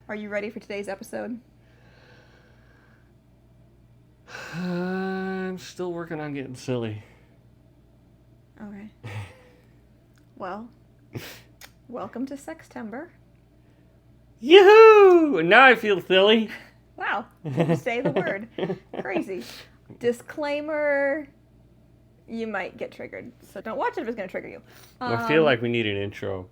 Are you ready for today's episode? I'm still working on getting silly. Okay. Well, welcome to Sextember. Yoo-hoo! Now I feel silly. Wow, you say the word. Crazy. Disclaimer, you might get triggered, so don't watch it if it's going to trigger you. I feel like we need an intro.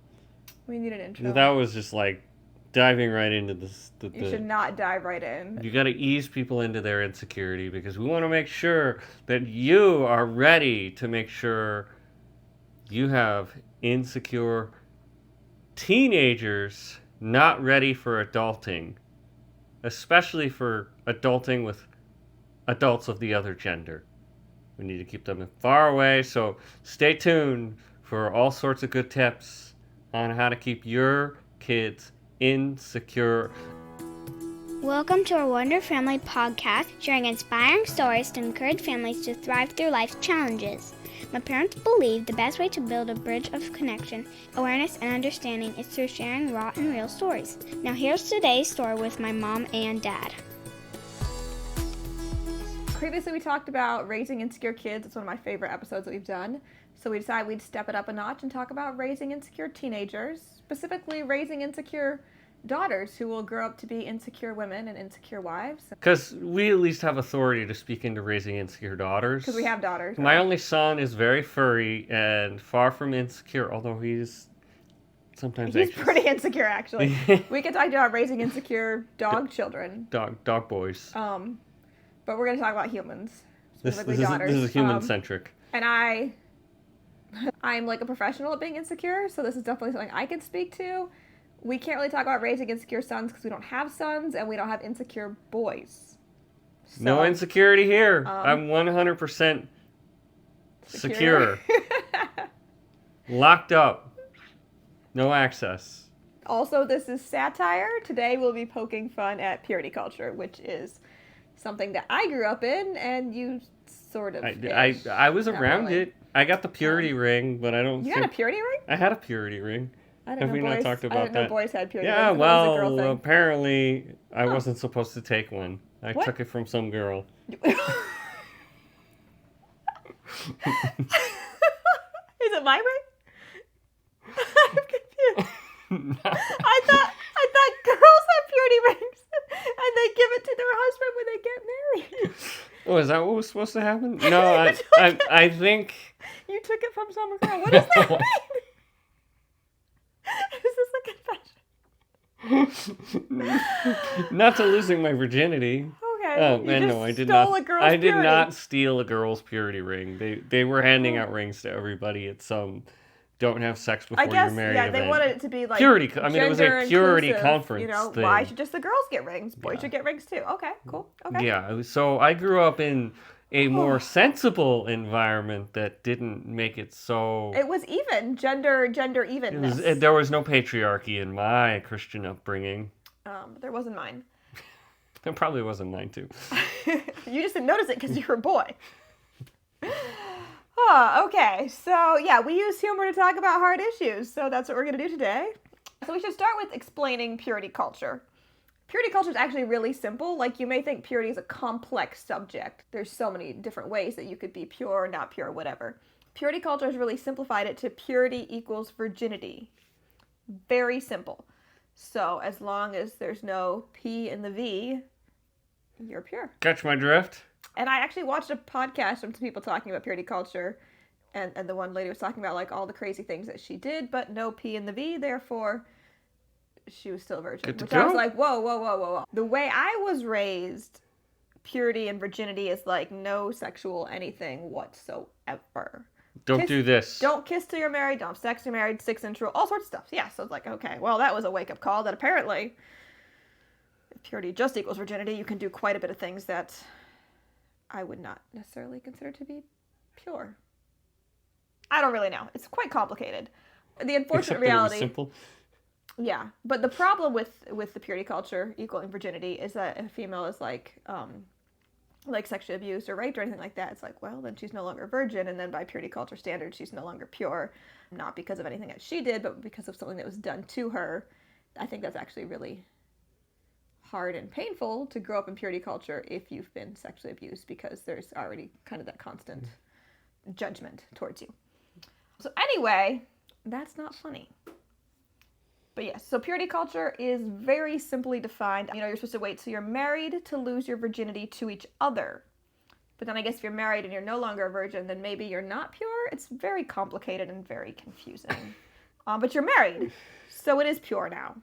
We need an intro. That was just like diving right into this. You should not dive right in. You got to ease people into their insecurity because we want to make sure that you are ready to make sure you have insecure teenagers not ready for adulting, especially for adulting with adults of the other gender. We need to keep them far away, so stay tuned for all sorts of good tips on how to keep your kids insecure. Welcome to our Wonder Family podcast, sharing inspiring stories to encourage families to thrive through life's challenges. My parents believe the best way to build a bridge of connection, awareness, and understanding is through sharing raw and real stories. Now here's today's story with my mom and dad. Previously, we talked about raising insecure kids. It's one of my favorite episodes that we've done. So we decided we'd step it up a notch and talk about raising insecure teenagers, specifically raising insecure daughters who will grow up to be insecure women and insecure wives. Because we at least have authority to speak into raising insecure daughters. Because we have daughters. My only son is very furry and far from insecure, although he's sometimes He's anxious. pretty insecure, actually. We could talk about raising insecure dog children. Dog boys. But we're going to talk about humans, This specifically daughters. is human-centric. And I'm like a professional at being insecure, so this is definitely something I can speak to. We can't really talk about raising insecure sons because we don't have sons and we don't have insecure boys. So, No insecurity here. I'm 100% secure. Locked up. No access. Also, this is satire. Today we'll be poking fun at purity culture, which is something that I grew up in and you sort of I was around it. I got the purity ring, but I don't You had a purity ring? I had a purity ring. I didn't Have we know not talked about I didn't that? know boys had purity Yeah, rings. That was a girl well, thing. apparently I wasn't supposed to take one. I What? took it from some girl. Is it my ring? I'm confused. I thought girls have purity rings and they give it to their husband when they get married. Oh, is that what was supposed to happen? No, I think... You took it from some girl. What does that mean? Is this a confession? Not to losing my virginity. Okay. Oh, you and just no, I did stole not. A girl's I did purity. not steal a girl's purity ring. They were handing out rings to everybody at some don't have sex before I guess, you're married yeah, event. they wanted it to be like Purity. I mean, it was a gender purity inclusive, conference You know, thing. why should just the girls get rings? Boys Yeah. should get rings too. Okay, cool. Okay. Yeah. So I grew up in a more sensible environment that didn't make it so. It was even gender evenness. There was no patriarchy in my Christian upbringing. There wasn't mine. It probably wasn't mine too. You just didn't notice it because you were a boy. Oh, okay. So, yeah, we use humor to talk about hard issues. So that's what we're going to do today. So we should start with explaining purity culture. Purity culture is actually really simple. Like, you may think purity is a complex subject. There's so many different ways that you could be pure or not pure, whatever. Purity culture has really simplified it to purity equals virginity. Very simple. So as long as there's no P in the V, you're pure. Catch my drift? And I actually watched a podcast from some people talking about purity culture, and the one lady was talking about like all the crazy things that she did, but no P in the V, therefore she was still a virgin. Good to Which I was go. like, whoa. The way I was raised, purity and virginity is like no sexual anything whatsoever. Don't do this. Don't kiss till you're married, don't have sex till you're married, 6 inch rule, all sorts of stuff. Yeah, so it's like, okay, well, that was a wake-up call that apparently if purity just equals virginity, you can do quite a bit of things that I would not necessarily consider to be pure. I don't really know. It's quite complicated. The unfortunate Except that it was reality... simple. Yeah, but the problem with the purity culture equaling virginity is that if a female is like sexually abused or raped or anything like that, it's like, well, then she's no longer a virgin, and then by purity culture standards, she's no longer pure, not because of anything that she did, but because of something that was done to her. I think that's actually really hard and painful to grow up in purity culture if you've been sexually abused, because there's already kind of that constant judgment towards you. So anyway, that's not funny. But yes, so purity culture is very simply defined. You're supposed to wait till you're married to lose your virginity to each other. But then I guess if you're married and you're no longer a virgin, then maybe you're not pure. It's very complicated and very confusing. But you're married, so it is pure now.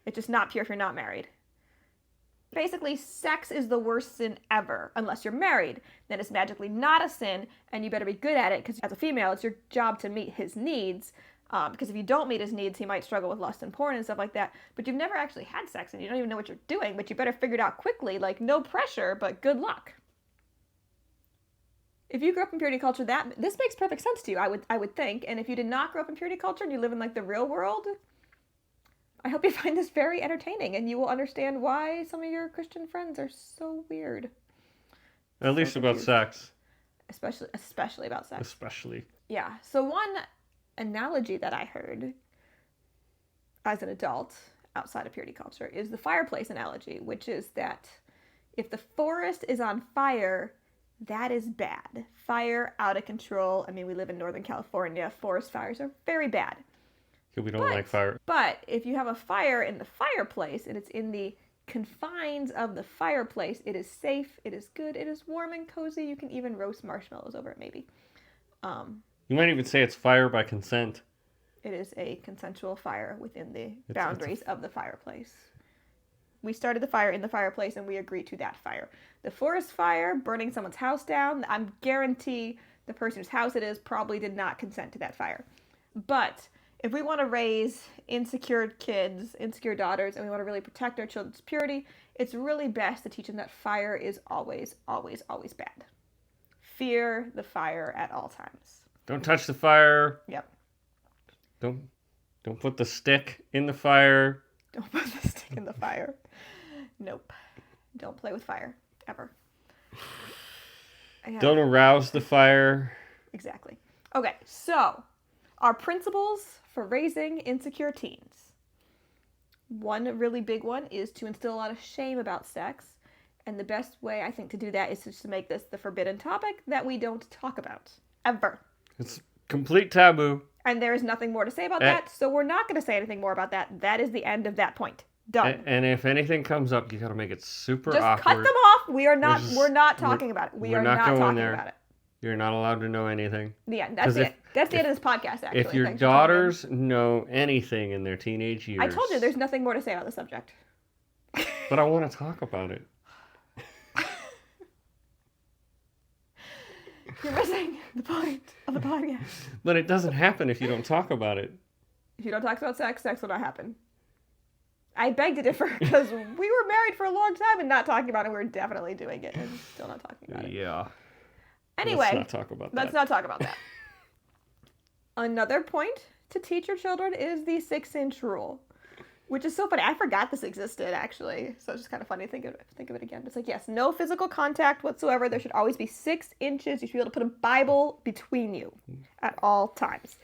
It's just not pure if you're not married. Basically, sex is the worst sin ever, unless you're married. Then it's magically not a sin, and you better be good at it, because as a female, it's your job to meet his needs. Because if you don't meet his needs, he might struggle with lust and porn and stuff like that. But you've never actually had sex, and you don't even know what you're doing, but you better figure it out quickly. Like, no pressure, but good luck. If you grew up in purity culture, this makes perfect sense to you, I would think. And if you did not grow up in purity culture and you live in like the real world, I hope you find this very entertaining, and you will understand why some of your Christian friends are so weird. At least about sex. Especially about sex. Especially. Yeah. So one analogy that I heard as an adult outside of purity culture is the fireplace analogy, which is that if the forest is on fire, that is bad. Fire out of control. I mean, we live in Northern California. Forest fires are very bad. We don't like fire. But if you have a fire in the fireplace and it's in the confines of the fireplace, it is safe, it is good, it is warm and cozy. You can even roast marshmallows over it, maybe. You might even say it's fire by consent. It is a consensual fire within the boundaries of the fireplace. We started the fire in the fireplace, and we agreed to that fire. The forest fire, burning someone's house down, I guarantee the person whose house it is probably did not consent to that fire. But if we want to raise insecure kids, insecure daughters, and we want to really protect our children's purity, it's really best to teach them that fire is always, always, always bad. Fear the fire at all times. Don't touch the fire. Yep. Don't put the stick in the fire. Don't put the stick in the fire. Nope. Don't play with fire, ever. Don't arouse the fire. Exactly. Okay, so our principles for raising insecure teens. One really big one is to instill a lot of shame about sex. And the best way, I think, to do that is just to make this the forbidden topic that we don't talk about. Ever. It's complete taboo. And there is nothing more to say about that, so we're not going to say anything more about that. That is the end of that point. Done. And if anything comes up, you got to make it super just awkward. Cut them off. We're not talking about it. We're not talking about it. You're not allowed to know anything. Yeah, that's it. That's the end of this podcast, actually. If your daughters know anything in their teenage years... I told you there's nothing more to say about the subject. But I want to talk about it. You're missing the point of the podcast. But it doesn't happen if you don't talk about it. If you don't talk about sex, sex will not happen. I beg to differ, because we were married for a long time and not talking about it. We're definitely doing it and still not talking about it. Yeah. Anyway, let's not talk about that. Let's not talk about that. Another point to teach your children is the 6-inch rule, which is so funny. I forgot this existed, actually. So it's just kind of funny to think of it again. It's like, yes, no physical contact whatsoever. There should always be 6 inches. You should be able to put a Bible between you at all times.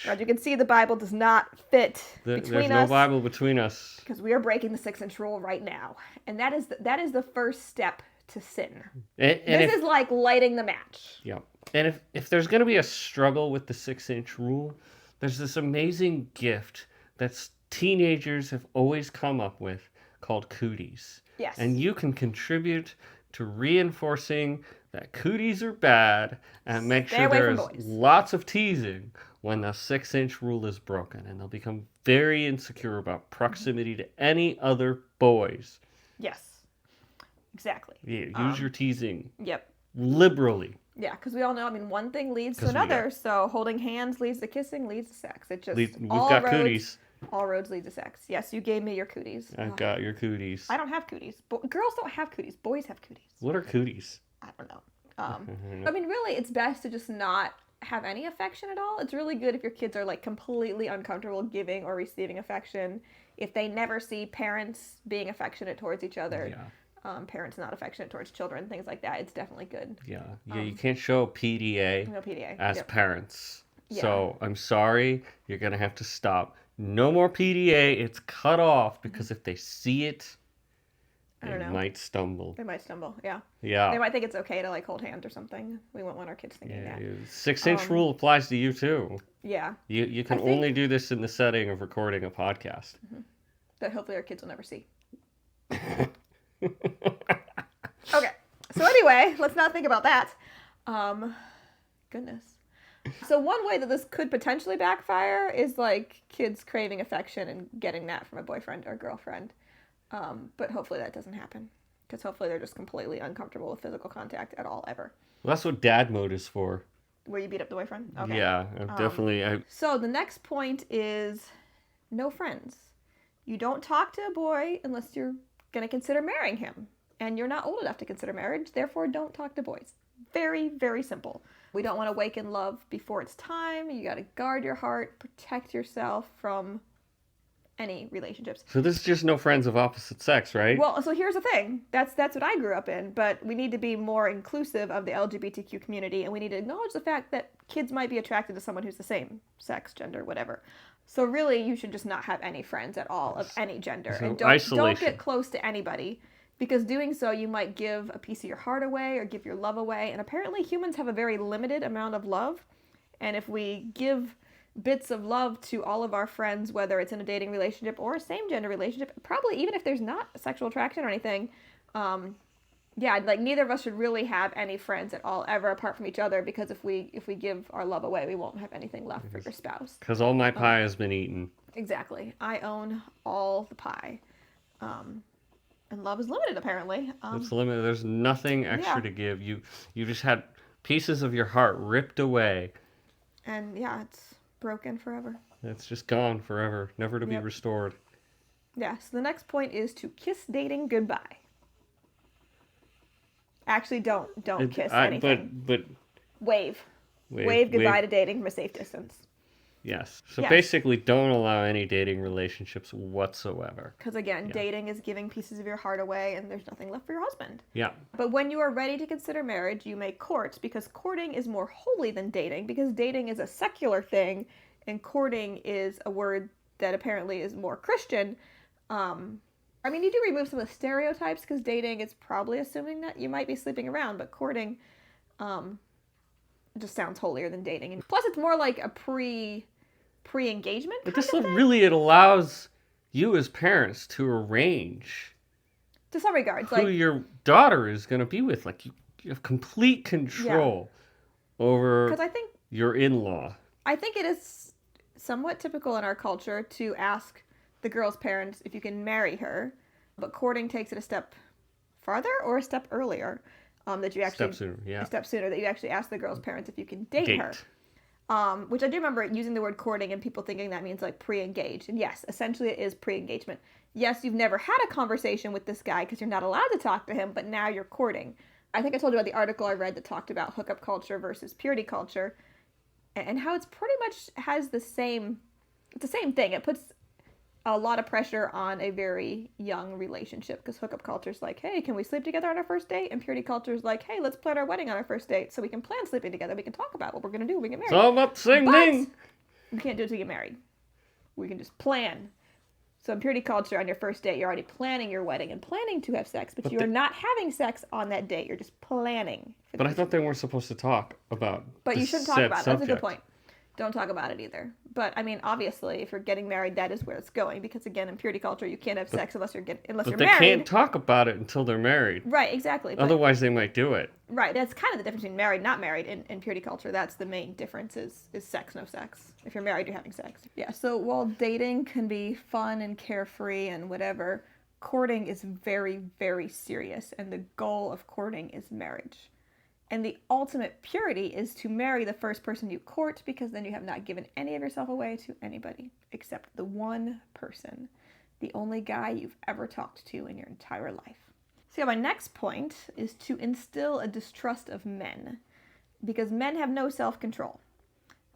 As you can see, the Bible does not fit between us. There's no Bible between us. Because we are breaking the 6-inch rule right now. And that is the first step to sin. This is like lighting the match. Yeah. And if there's going to be a struggle with the 6-inch rule, there's this amazing gift that teenagers have always come up with called cooties. Yes. And you can contribute to reinforcing that cooties are bad and make sure there is lots of teasing when the 6-inch rule is broken, and they'll become very insecure about proximity to any other boys. Yes, exactly. Yeah, use your teasing. Yep. Liberally. Yeah, because we all know, one thing leads to another, so holding hands leads to kissing, leads to sex. It just, we've got cooties. All roads lead to sex. Yes, you gave me your cooties. I've got your cooties. I don't have cooties. Girls don't have cooties. Boys have cooties. What are cooties? I don't know. Really, it's best to just not have any affection at all. It's really good if your kids are like completely uncomfortable giving or receiving affection. If they never see parents being affectionate towards each other, parents not affectionate towards children, things like that, it's definitely good. Yeah, you can't show PDA, as parents. Yeah. So I'm sorry, you're going to have to stop. No more PDA. It's cut off because if they see it, I don't They know. might stumble. They might stumble, yeah. Yeah. They might think it's okay to like hold hands or something. We won't want our kids thinking Yeah, that. 6-inch rule applies to you too. Yeah. You can I think- only do this in the setting of recording a podcast. That hopefully our kids will never see. Okay. So anyway, let's not think about that. Goodness. So one way that this could potentially backfire is like kids craving affection and getting that from a boyfriend or girlfriend. But hopefully that doesn't happen. Because hopefully they're just completely uncomfortable with physical contact at all, ever. Well, that's what dad mode is for. Where you beat up the boyfriend? Okay. Yeah, definitely. So the next point is no friends. You don't talk to a boy unless you're going to consider marrying him. And you're not old enough to consider marriage, therefore don't talk to boys. Very, very simple. We don't want to awaken love before it's time. You got to guard your heart, protect yourself from any relationships. So this is just no friends of opposite sex, right? Well, so here's the thing. That's what I grew up in, but we need to be more inclusive of the LGBTQ community, and we need to acknowledge the fact that kids might be attracted to someone who's the same sex, gender, whatever. So really, you should just not have any friends at all of any gender, So and don't isolation. get close to anybody, because doing so you might give a piece of your heart away or give your love away. And apparently humans have a very limited amount of love, and if we give bits of love to all of our friends, whether it's in a dating relationship or a same gender relationship, probably even if there's not sexual attraction or anything, yeah, like neither of us should really have any friends at all ever apart from each other, because if we give our love away, we won't have anything left for your spouse. Because all my pie has been eaten. Exactly. I own all the pie. And love is limited, apparently. It's limited. There's nothing extra yeah. to give. You just had pieces of your heart ripped away. And yeah, it's broken forever. It's just gone forever, never to be Yep. restored. Yeah, so the next point is to kiss dating goodbye. Actually, don't kiss anything. But Wave goodbye to dating from a safe distance. Yes. So Yes. basically, don't allow any dating relationships whatsoever. Because again, Yeah. dating is giving pieces of your heart away, and there's nothing left for your husband. Yeah. But when you are ready to consider marriage, you may court, because courting is more holy than dating, because dating is a secular thing, and courting is a word that apparently is more Christian. I mean, you do remove some of the stereotypes, because dating is probably assuming that you might be sleeping around, but courting just sounds holier than dating. And plus, it's more like a pre-engagement But kind this of thing. really, it allows you as parents to arrange To some regards, who like, your daughter is going to be with. Like, you have complete control over because I your in-law. think it is somewhat typical in our culture to ask the girl's parents if you can marry her, but courting takes it a step farther or a step earlier. That you actually Step sooner, yeah. a step sooner, that you actually ask the girl's parents if you can date her. Which I do remember using the word courting and people thinking that means like pre-engaged. And yes, essentially it is pre-engagement. Yes, you've never had a conversation with this guy because you're not allowed to talk to him, but now you're courting. I think I told you about the article I read that talked about hookup culture versus purity culture, and how it's pretty much has it's the same thing. It puts a lot of pressure on a very young relationship, because hookup culture is like, hey, can we sleep together on our first date? And purity culture is like, hey, let's plan our wedding on our first date so we can plan sleeping together. We can talk about what we're going to do when we get married. It's all about the same But thing. we can't do it to get married. We can just plan. So in purity culture, on your first date, you're already planning your wedding and planning to have sex, but you're not having sex on that date. You're just planning. But I thought they weren't supposed to talk about But you the shouldn't talk said about it. That's a good subject. point. Don't talk about it either. But I mean, obviously, if you're getting married, that is where it's going, because again, in purity culture, you can't have sex unless you're But they married. can't talk about it until they're married. Right, exactly. But, Otherwise, they might do it. right, that's kind of the difference between married, not married in purity culture. That's the main difference is sex, no sex. If you're married, you're having sex. Yeah. So while dating can be fun and carefree and whatever, courting is very, very serious, and the goal of courting is marriage. And the ultimate purity is to marry the first person you court, because then you have not given any of yourself away to anybody except the one person, the only guy you've ever talked to in your entire life. So yeah, my next point is to instill a distrust of men, because men have no self-control.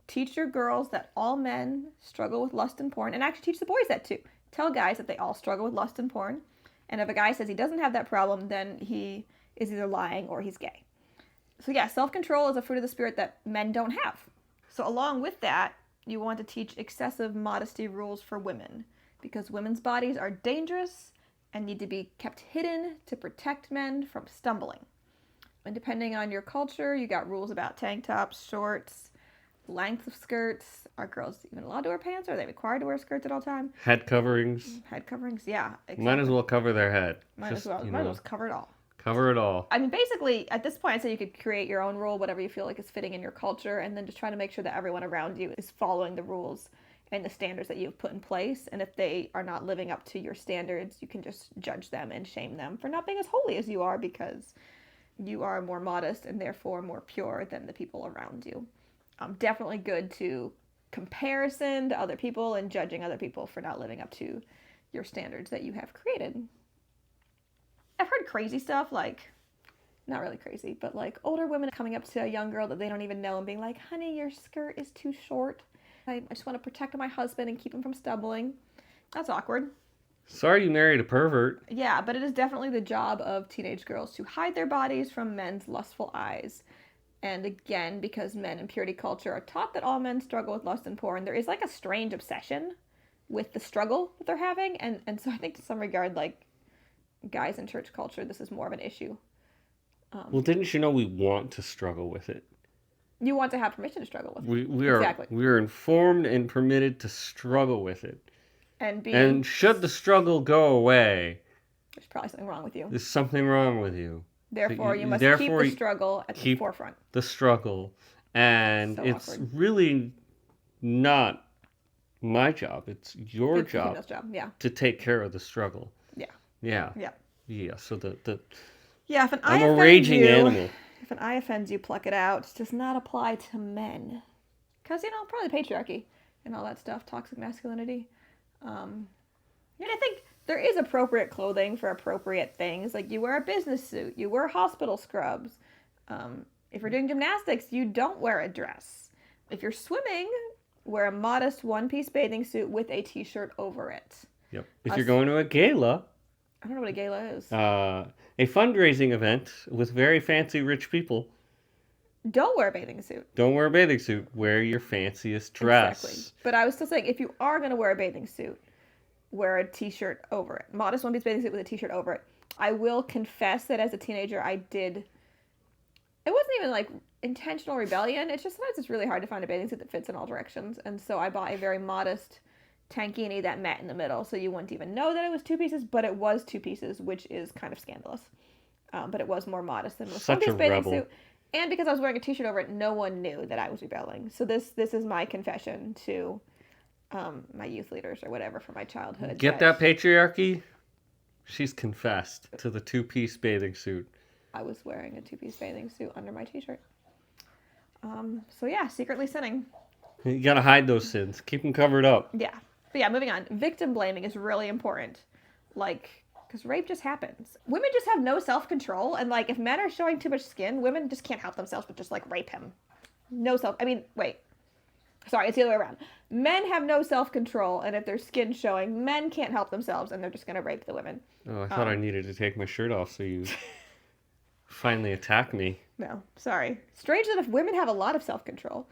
Teach your girls that all men struggle with lust and porn, and actually teach the boys that too. Tell guys that they all struggle with lust and porn, and if a guy says he doesn't have that problem, then he is either lying or he's gay. So yeah, self-control is a fruit of the spirit that men don't have. So along with that, you want to teach excessive modesty rules for women, because women's bodies are dangerous and need to be kept hidden to protect men from stumbling. And depending on your culture, you got rules about tank tops, shorts, length of skirts. Are girls even allowed to wear pants? Are they required to wear skirts at all time? Head coverings. Head coverings, yeah. Exactly. Might as well cover their head. Might as well cover it all. Cover it all. I mean, basically, at this point, I'd say you could create your own rule, whatever you feel like is fitting in your culture, and then just try to make sure that everyone around you is following the rules and the standards that you've put in place. And if they are not living up to your standards, you can just judge them and shame them for not being as holy as you are, because you are more modest and therefore more pure than the people around you. Definitely good to comparison to other people and judging other people for not living up to your standards that you have created. I've heard crazy stuff, like, not really crazy, but like older women coming up to a young girl that they don't even know and being like, honey, your skirt is too short. I just want to protect my husband and keep him from stumbling. That's awkward. Sorry you married a pervert. Yeah, but it is definitely the job of teenage girls to hide their bodies from men's lustful eyes. And again, because men in purity culture are taught that all men struggle with lust and porn, there is like a strange obsession with the struggle that they're having. And so I think to some regard, like, guys in church culture, this is more of an issue. Well, didn't you know we want to struggle with it? You want to have permission to struggle with it. We are Exactly. we are informed and permitted to struggle with it. And should the struggle go away, there's probably something wrong with you. there's something wrong with you. Therefore, you must keep the struggle at the forefront. The struggle. And So it's awkward. really not my job. It's your It's the job female's job, yeah. to take care of the struggle. Yeah. Yeah. Yeah. Yeah. So Yeah, if an eye I'm a offends raging you, animal. if an eye offends you, pluck it out. It does not apply to men. Because, probably the patriarchy and all that stuff, toxic masculinity. And I think there is appropriate clothing for appropriate things. Like, you wear a business suit, you wear hospital scrubs. If you're doing gymnastics, you don't wear a dress. If you're swimming, wear a modest one-piece bathing suit with a t-shirt over it. Yep. If you're going to a gala, I don't know what a gala is. a fundraising event with very fancy rich people, Don't wear a bathing suit. don't wear a bathing suit. Wear your fanciest dress. Exactly. But I was still saying, if you are going to wear a bathing suit, wear a t-shirt over it. Modest one-piece bathing suit with a t-shirt over it. I will confess that as a teenager, it wasn't even like intentional rebellion. It's just sometimes it's really hard to find a bathing suit that fits in all directions. And so I bought a very modest tankini that met in the middle. So you wouldn't even know that it was two pieces, but it was two pieces, which is kind of scandalous. But it was more modest than most Such a one-piece bathing rebel. suit. And because I was wearing a t-shirt over it, no one knew that I was rebelling. So this is my confession to my youth leaders or whatever from my childhood. Get that patriarchy? She's confessed to the two-piece bathing suit. I was wearing a two-piece bathing suit under my t-shirt. So yeah, secretly sinning. You gotta hide those sins. Keep them covered up. Yeah. But yeah, moving on. Victim blaming is really important. Like, because rape just happens. Women just have no self-control. And like, if men are showing too much skin, women just can't help themselves but just like rape him. Sorry, it's the other way around. Men have no self-control, and if their skin's showing, men can't help themselves, and they're just going to rape the women. Oh, I thought I needed to take my shirt off so you finally attack me. No, sorry. Strange that if women have a lot of self-control,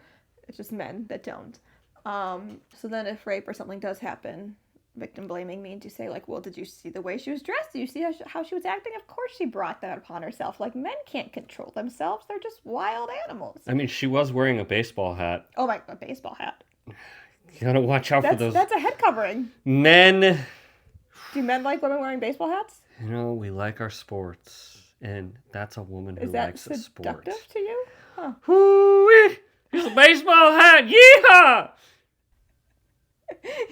it's just men that don't. So then if rape or something does happen, victim blaming means you say, like, well, did you see the way she was dressed? Did you see how she was acting? Of course she brought that upon herself. Like, men can't control themselves. They're just wild animals. I mean, she was wearing a baseball hat. Oh, my, a baseball hat. You gotta watch out for those That's a head covering. men. Do men like women wearing baseball hats? We like our sports. And that's a woman who Is that likes a sport. seductive to you? Huh. Hoo-wee! It's a baseball hat! Yeehaw!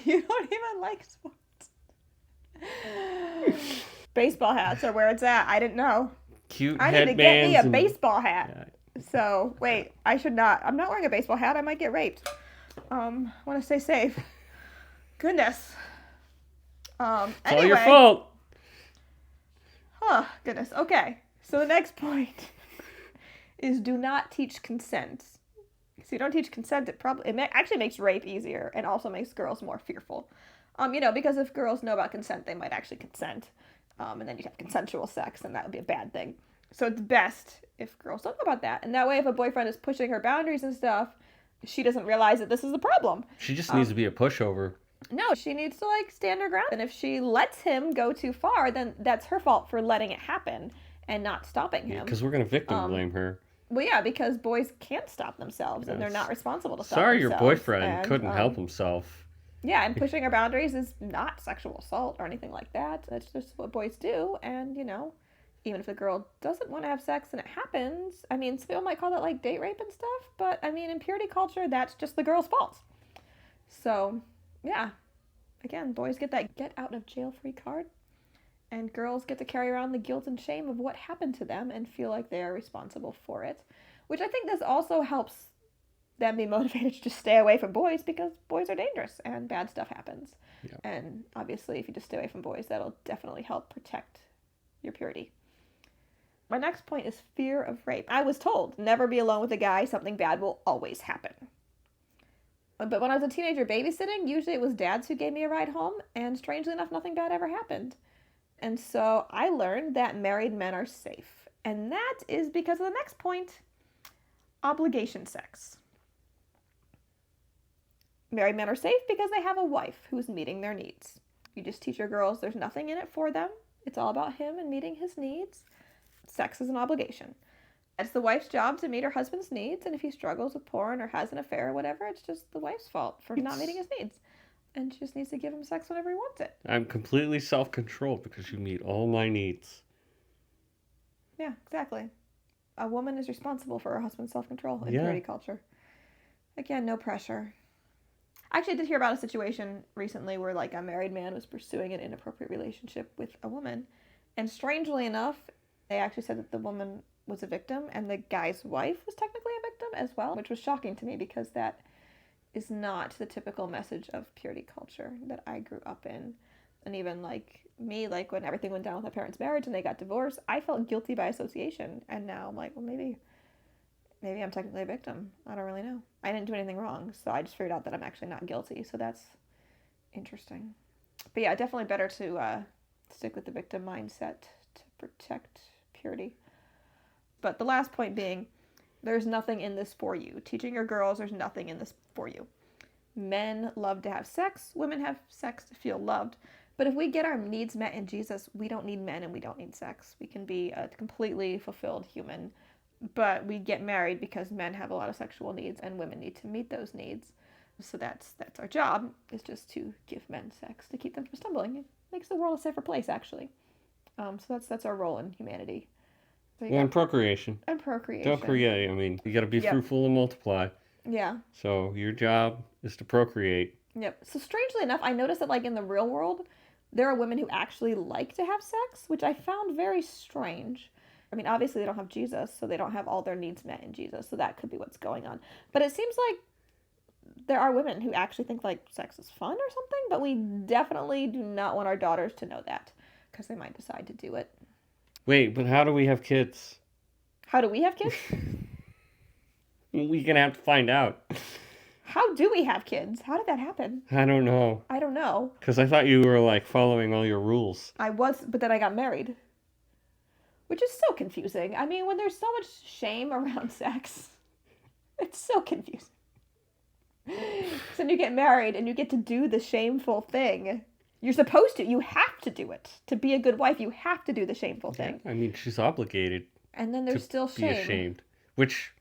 You don't even like sports. Baseball hats are where it's at. I didn't know. Cute I need to get headbands. me a and- baseball hat. Yeah. So, wait, I should not. I'm not wearing a baseball hat. I might get raped. I want to stay safe. Goodness. It's all Anyway. your fault. Oh, goodness. Okay. So the next point is do not teach consent. So you don't teach consent, it actually makes rape easier and also makes girls more fearful. Because if girls know about consent, they might actually consent. And then you'd have consensual sex, and that would be a bad thing. So it's best if girls don't know about that. And that way, if a boyfriend is pushing her boundaries and stuff, she doesn't realize that this is the problem. She just needs to be a pushover. No, she needs to like stand her ground. And if she lets him go too far, then that's her fault for letting it happen and not stopping him. Because we're going to victim blame her. Well, yeah, because boys can't stop themselves and they're not responsible to stop Sorry, themselves. your boyfriend and, couldn't help himself. Yeah, and pushing our boundaries is not sexual assault or anything like that. That's just what boys do. And, you know, even if the girl doesn't want to have sex and it happens, I mean, some people might call that like date rape and stuff. But, I mean, in purity culture, that's just the girl's fault. So, yeah. Again, boys get that get out of jail free card. And girls get to carry around the guilt and shame of what happened to them and feel like they are responsible for it. Which I think this also helps them be motivated to just stay away from boys because boys are dangerous and bad stuff happens. Yeah. And obviously, if you just stay away from boys, that'll definitely help protect your purity. My next point is fear of rape. I was told, never be alone with a guy, something bad will always happen. But when I was a teenager babysitting, usually it was dads who gave me a ride home, and strangely enough, nothing bad ever happened. And so I learned that married men are safe. And that is because of the next point, obligation sex. Married men are safe because they have a wife who's meeting their needs. You just teach your girls there's nothing in it for them. It's all about him and meeting his needs. Sex is an obligation. It's the wife's job to meet her husband's needs, and if he struggles with porn or has an affair or whatever, it's just the wife's fault for not meeting his needs. And she just needs to give him sex whenever he wants it. I'm completely self-controlled because you meet all my needs. Yeah, exactly. A woman is responsible for her husband's self-control in Yeah. purity culture. Again, no pressure. Actually, I did hear about a situation recently where like a married man was pursuing an inappropriate relationship with a woman. And strangely enough, they actually said that the woman was a victim and the guy's wife was technically a victim as well, which was shocking to me because that is not the typical message of purity culture that I grew up in. And even like me, like when everything went down with my parents' marriage and they got divorced, I felt guilty by association. And now I'm like, well, maybe I'm technically a victim. I don't really know. I didn't do anything wrong, so I just figured out that I'm actually not guilty. So that's interesting. But yeah, definitely better to stick with the victim mindset to protect purity. But the last point being, there's nothing in this for you. Teaching your girls, there's nothing in this for you. Men love to have sex. Women have sex to feel loved. But if we get our needs met in Jesus, we don't need men and we don't need sex. We can be a completely fulfilled human. But we get married because men have a lot of sexual needs and women need to meet those needs. So that's our job, is just to give men sex to keep them from stumbling. It makes the world a safer place, actually. So that's our role in humanity. And procreation. And procreation. Don't create. I mean, you got to be fruitful and multiply. Yeah. So your job is to procreate. Yep. So strangely enough, I noticed that like in the real world, there are women who actually like to have sex, which I found very strange. I mean, obviously they don't have Jesus, so they don't have all their needs met in Jesus, so that could be what's going on. But it seems like there are women who actually think like sex is fun or something, but we definitely do not want our daughters to know that because they might decide to do it. Wait, but how do we have kids? How do we have kids? We're going to have to find out. How do we have kids? How did that happen? I don't know. I don't know. Because I thought you were like following all your rules. I was, but then I got married. Which is so confusing. I mean, when there's so much shame around sex, it's so confusing. So you get married and you get to do the shameful thing. You're supposed to. You have to do it. To be a good wife, you have to do the shameful thing. I mean, she's obligated. And then there's still shame. Be ashamed. Which,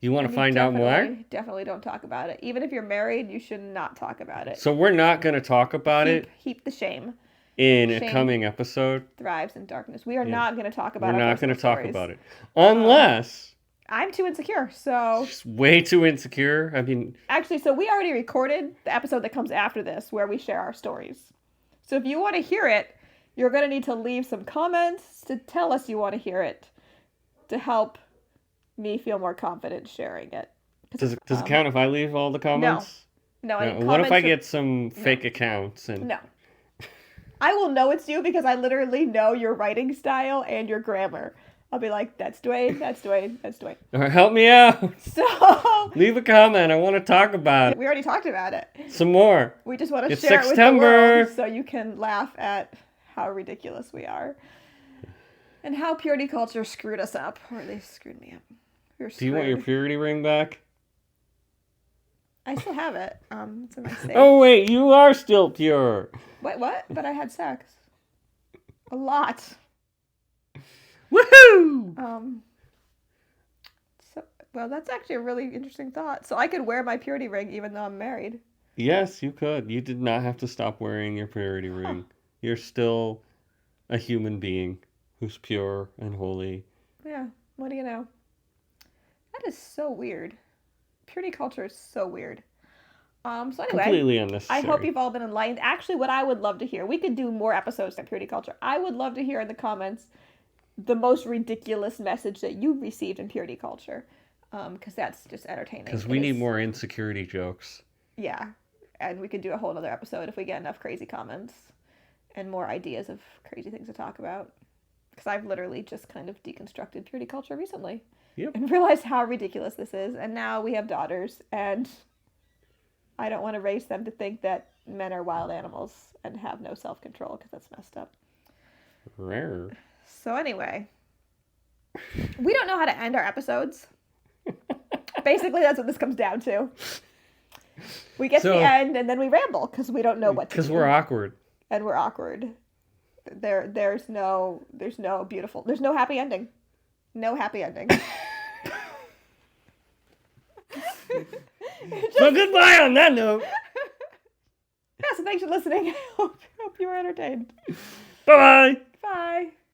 you want to find out more? Definitely don't talk about it. Even if you're married, you should not talk about it. So we're not going to talk about it? Heap the shame. In a coming episode? Thrives in darkness. We are not going to talk about it. We're not going to talk about it. Unless... I'm too insecure, so... Just way too insecure. I mean... Actually, so we already recorded the episode that comes after this where we share our stories. So if you want to hear it, you're going to need to leave some comments to tell us you want to hear it to help me feel more confident sharing it. Does it count if I leave all the comments? No. What if I get some fake accounts? No. I will know it's you because I literally know your writing style and your grammar. I'll be like, that's Dwayne, that's Dwayne, that's Dwayne. All right, help me out. So... Leave a comment. I want to talk about it. We already talked about it. Some more. We just want to It's share it with the world so you can laugh at how ridiculous we are. And how purity culture screwed us up. Or at least screwed me up. Do you want your purity ring back? I still have it. It's in my safe. Oh wait, you are still pure. Wait, what? But I had sex. A lot. Woohoo! Well, that's actually a really interesting thought. So I could wear my purity ring even though I'm married. Yes, you could. You did not have to stop wearing your purity ring. You're still a human being who's pure and holy. Yeah, what do you know? That is so weird. Purity culture is so weird. So anyway, Completely unnecessary. I hope you've all been enlightened. Actually, what I would love to hear, we could do more episodes on purity culture. I would love to hear in the comments the most ridiculous message that you received in purity culture, because that's just entertaining. Because we need more insecurity jokes. Yeah, and we could do a whole other episode if we get enough crazy comments and more ideas of crazy things to talk about. Because I've literally just kind of deconstructed purity culture recently. Yep. And realized how ridiculous this is. And now we have daughters, and I don't want to raise them to think that men are wild animals and have no self-control, because that's messed up. Rare. So anyway, we don't know how to end our episodes. Basically, that's what this comes down to. We get to the end, and then we ramble, because we don't know what to do. Because we're awkward. And we're awkward. There's no happy ending. No happy ending. So goodbye on that note. Yeah, so thanks for listening. I hope you were entertained. Bye-bye. Bye.